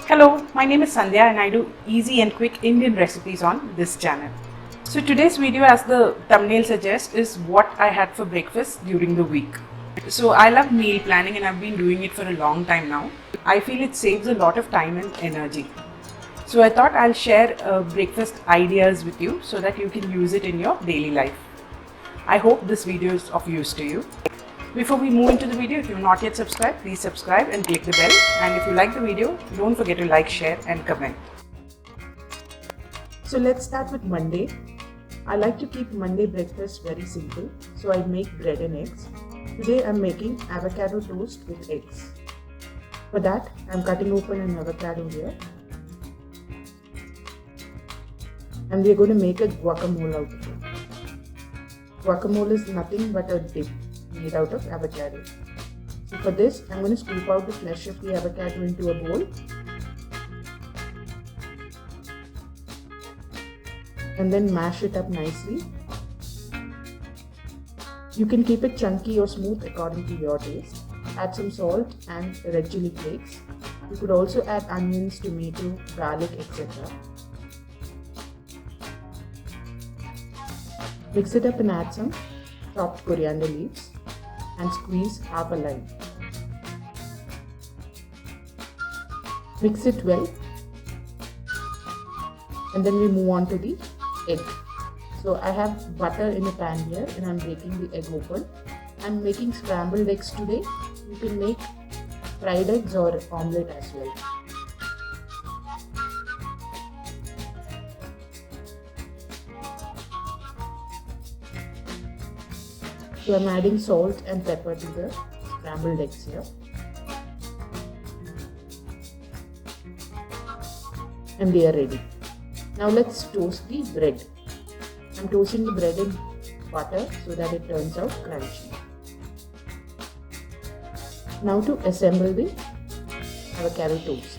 Hello, my name is Sandhya and I do easy and quick Indian recipes on this channel. So today's video, as the thumbnail suggests, is what I had for breakfast during the week. So I love meal planning and I've been doing it for a long time now. I feel it saves a lot of time and energy. So I thought I'll share breakfast ideas with you so that you can use it in your daily life. I hope this video is of use to you. Before we move into the video, if you've not yet subscribed, please subscribe and click the bell. And if you like the video, don't forget to like, share and comment. So let's start with Monday. I like to keep Monday breakfast very simple, so I make bread and eggs. Today I'm making avocado toast with eggs. For that, I'm cutting open an avocado here. And we're going to make a guacamole out of it. Guacamole is nothing but a dip made out of avocado. So for this, I'm going to scoop out the flesh of the avocado into a bowl and then mash it up nicely. You can keep it chunky or smooth according to your taste. Add some salt and red chili flakes. You could also add onions, tomato, garlic, etc. Mix it up and add some chopped coriander leaves and squeeze half a lime. Mix it well and then we move on to the egg. So I have butter in a pan here and I'm breaking the egg open. I'm making scrambled eggs today. You can make fried eggs or omelette as well. So I'm adding salt and pepper to the scrambled eggs here. And they are ready. Now let's toast the bread. I'm toasting the bread in butter so that it turns out crunchy. Now to assemble the avocado toast.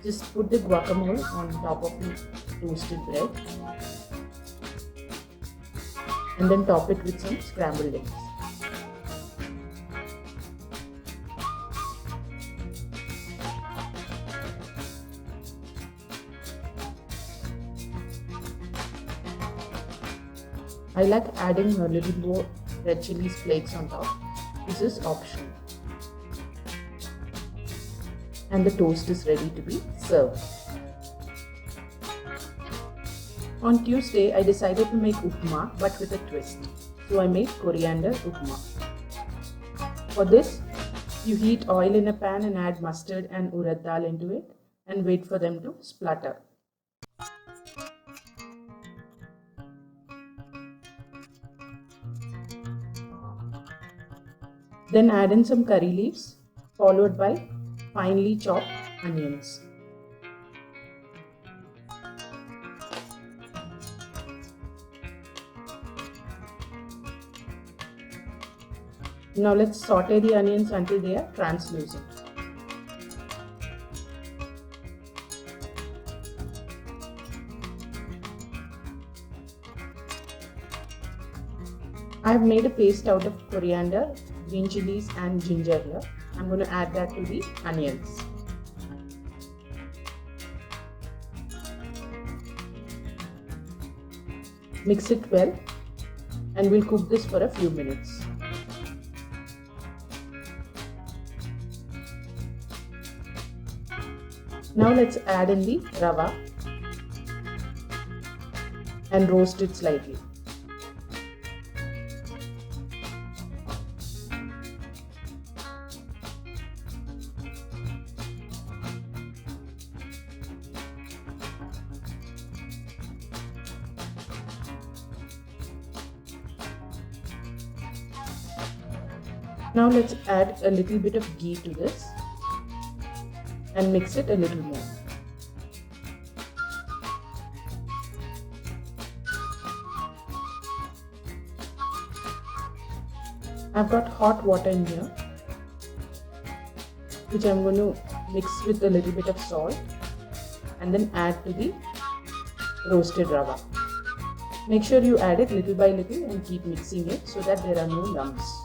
Just put the guacamole on top of the toasted bread and then top it with some scrambled eggs. I like adding a little more red chili flakes on top. This is optional. And the toast is ready to be served. On Tuesday, I decided to make upma but with a twist. So I made coriander upma. For this, you heat oil in a pan and add mustard and urad dal into it and wait for them to splutter. Then add in some curry leaves followed by finely chopped onions. Now let's saute the onions until they are translucent. I have made a paste out of coriander, green chilies and ginger here. I'm going to add that to the onions. Mix it well and we'll cook this for a few minutes. Now let's add in the rava and roast it slightly. Now let's add a little bit of ghee to this and mix it a little more. I've got hot water in here, which I'm going to mix with a little bit of salt and then add to the roasted rava. Make sure you add it little by little and keep mixing it so that there are no lumps.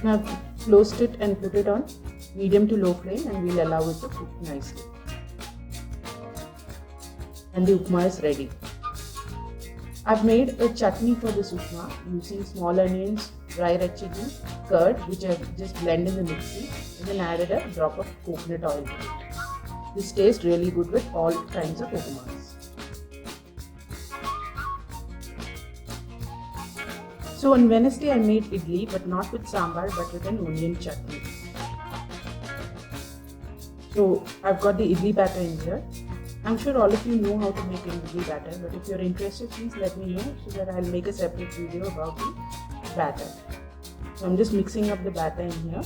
Now I've closed it and put it on medium to low flame, and we'll allow it to cook nicely. And the upma is ready. I've made a chutney for this upma using small onions, dry red chilli, curd, which I've just blended in the mixie, and then added a drop of coconut oil to it. This tastes really good with all kinds of upmas. So on Wednesday I made idli, but not with sambar but with an onion chutney. So I've got the idli batter in here. I'm sure all of you know how to make idli batter, but if you're interested, please let me know so that I'll make a separate video about the batter. So I'm just mixing up the batter in here,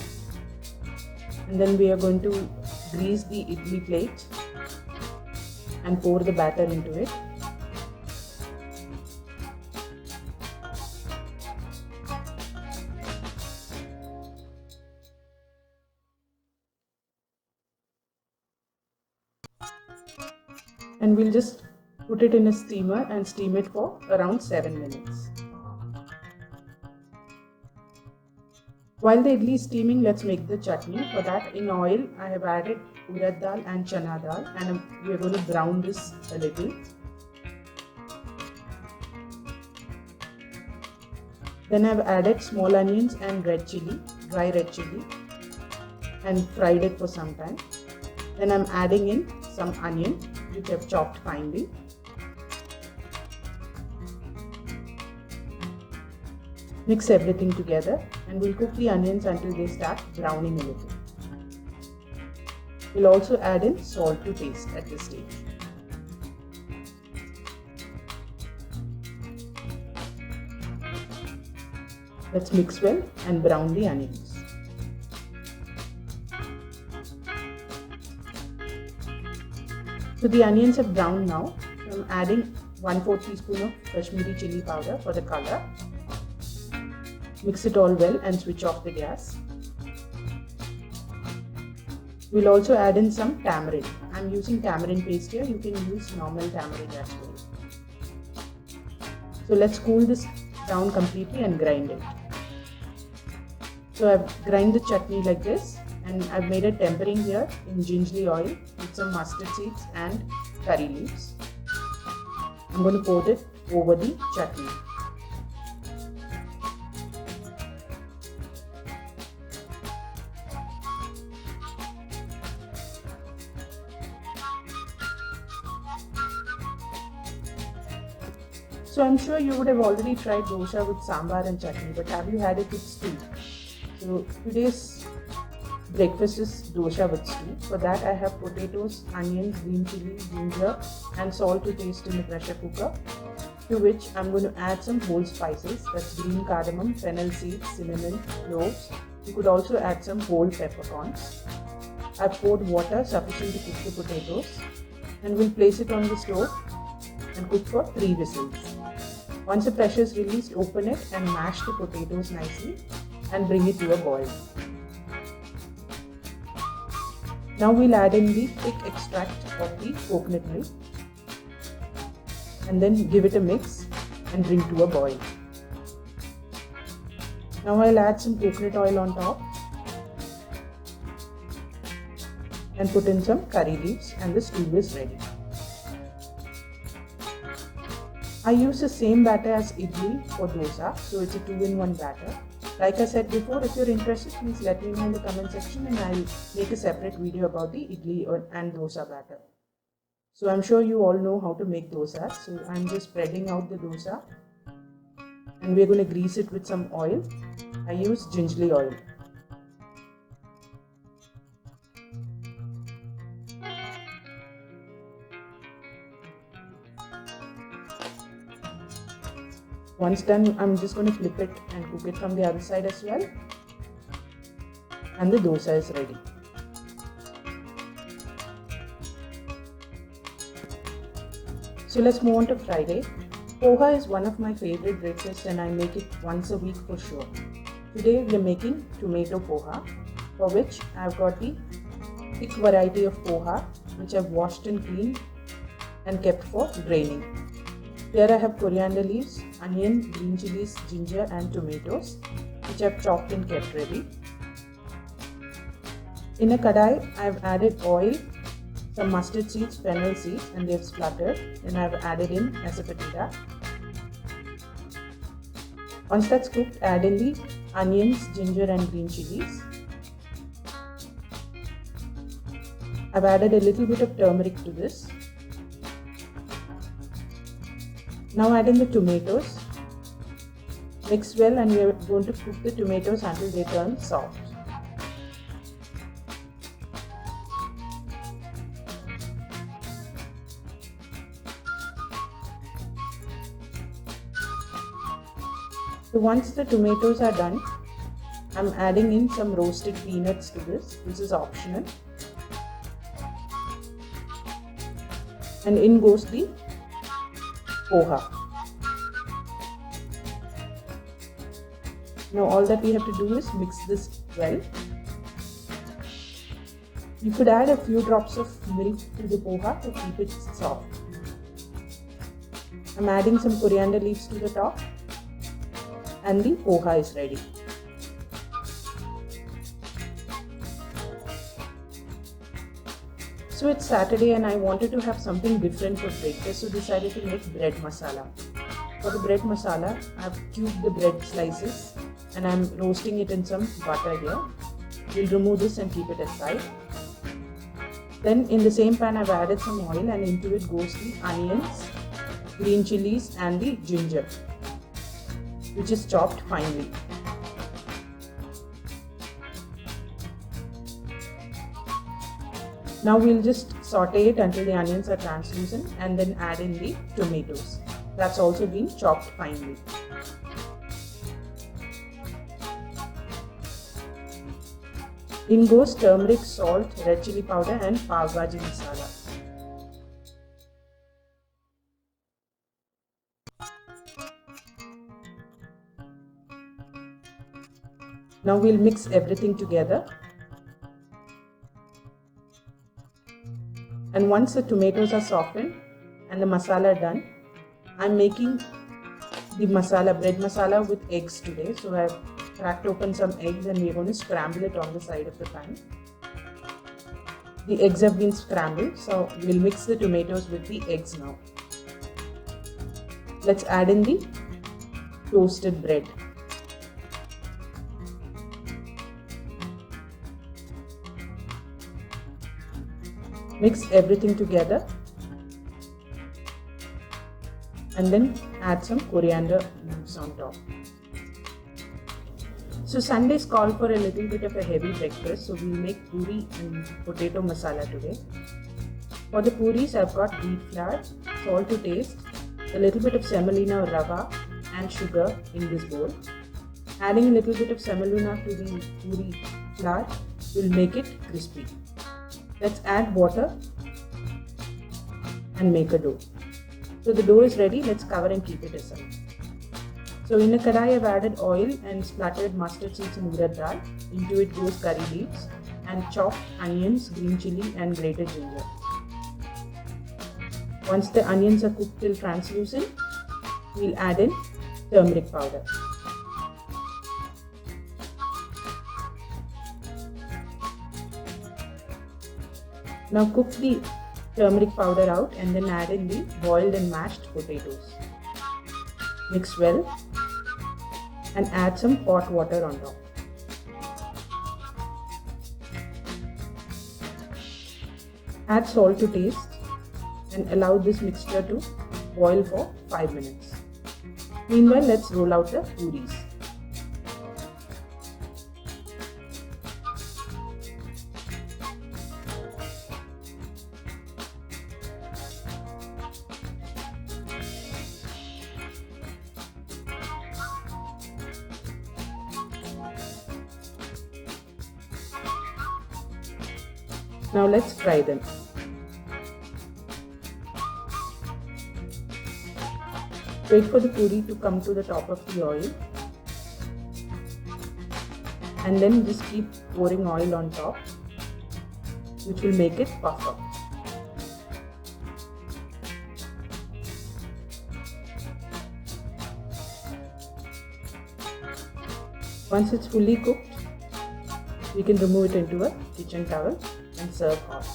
and then we are going to grease the idli plate and pour the batter into it. And we'll just put it in a steamer and steam it for around 7 minutes. While the idli is steaming, let's make the chutney. For that, in oil, I have added urad dal and chana dal, and we are going to brown this a little. Then I've added small onions and red chilli, dry red chilli, and fried it for some time. Then I'm adding in some onion, which I've chopped finely. Mix everything together, and we'll cook the onions until they start browning a little. We'll also add in salt to taste at this stage. Let's mix well and brown the onions. So the onions have browned now. So I'm adding 1/4 teaspoon of Kashmiri chili powder for the color. Mix it all well and switch off the gas. We'll also add in some tamarind. I'm using tamarind paste here. You can use normal tamarind as well. So let's cool this down completely and grind it. So I've grind the chutney like this, and I've made a tempering here in gingerly oil with some mustard seeds and curry leaves. I'm going to pour it over the chutney. So I'm sure you would have already tried dosa with sambar and chutney, but have you had it with stew? So today's breakfast is dosa with stew. For that I have potatoes, onions, green chilli, ginger and salt to taste in the pressure cooker, to which I'm going to add some whole spices, that's green cardamom, fennel seeds, cinnamon, cloves. You could also add some whole peppercorns. I've poured water sufficient to cook the potatoes, and we'll place it on the stove and cook for 3 whistles. Once the pressure is released, open it and mash the potatoes nicely and bring it to a boil. Now we'll add in the thick extract of the coconut milk and then give it a mix and bring to a boil. Now I'll add some coconut oil on top and put in some curry leaves, and the stew is ready. I use the same batter as idli for dosa, so it's a 2-in-1 batter. Like I said before, if you're interested, please let me know in the comment section and I'll make a separate video about the idli and dosa batter. So I'm sure you all know how to make dosas. So I'm just spreading out the dosa, and we're going to grease it with some oil. I use gingerly oil. Once done, I'm just going to flip it and cook it from the other side as well. And the dosa is ready. So let's move on to Friday. Poha is one of my favorite breakfasts and I make it once a week for sure. Today we are making tomato poha, for which I've got the thick variety of poha which I've washed and cleaned and kept for draining. Here I have coriander leaves, onion, green chilies, ginger and tomatoes. which I've chopped and kept ready. In a kadai, I've added oil, some mustard seeds, fennel seeds, and they've spluttered. Then I've added in asafoetida. Once that's cooked, add in the onions, ginger and green chilies. I've added a little bit of turmeric to this. Now add in the tomatoes. Mix well, and we are going to cook the tomatoes until they turn soft. So once the tomatoes are done, I'm adding in some roasted peanuts to this. This is optional. And in goes the poha. Now all that we have to do is mix this well. You could add a few drops of milk to the poha to keep it soft. I'm adding some coriander leaves to the top, and the poha is ready. So it's Saturday and I wanted to have something different for breakfast, so decided to make bread masala. For the bread masala, I've cubed the bread slices and I'm roasting it in some butter here. We'll remove this and keep it aside. Then in the same pan I've added some oil, and into it goes the onions, green chilies and the ginger, which is chopped finely. Now we'll just saute it until the onions are translucent, and then add in the tomatoes. That's also been chopped finely. In goes turmeric, salt, red chili powder and pav bhaji masala. Now we'll mix everything together. And once the tomatoes are softened and the masala done, I'm making the masala, bread masala with eggs today. So I've cracked open some eggs and we're going to scramble it on the side of the pan. The eggs have been scrambled, so we'll mix the tomatoes with the eggs now. Let's add in the toasted bread. Mix everything together and then add some coriander leaves on top. So Sundays call for a little bit of a heavy breakfast, so we'll make puri and potato masala today. For the puris, I've got wheat flour, salt to taste, a little bit of semolina or rava and sugar in this bowl. Adding a little bit of semolina to the puri flour will make it crispy. Let's add water and make a dough. So the dough is ready, let's cover and keep it aside. So in a kadai, I've added oil and splattered mustard seeds and urad dal. Into it goes curry leaves and chopped onions, green chili and grated ginger. Once the onions are cooked till translucent, we'll add in turmeric powder. Now cook the turmeric powder out and then add in the boiled and mashed potatoes. Mix well and add some hot water on top. Add salt to taste and allow this mixture to boil for 5 minutes. Meanwhile, let's roll out the puris. Now let's fry them. Wait for the puri to come to the top of the oil and then just keep pouring oil on top, which will make it puff up. Once it's fully cooked, we can remove it into a kitchen towel and serve hot.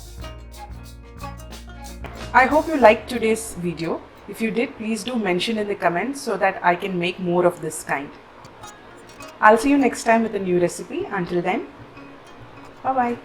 I hope you liked today's video. If you did, please do mention in the comments so that I can make more of this kind. I'll see you next time with a new recipe. Until then, bye bye.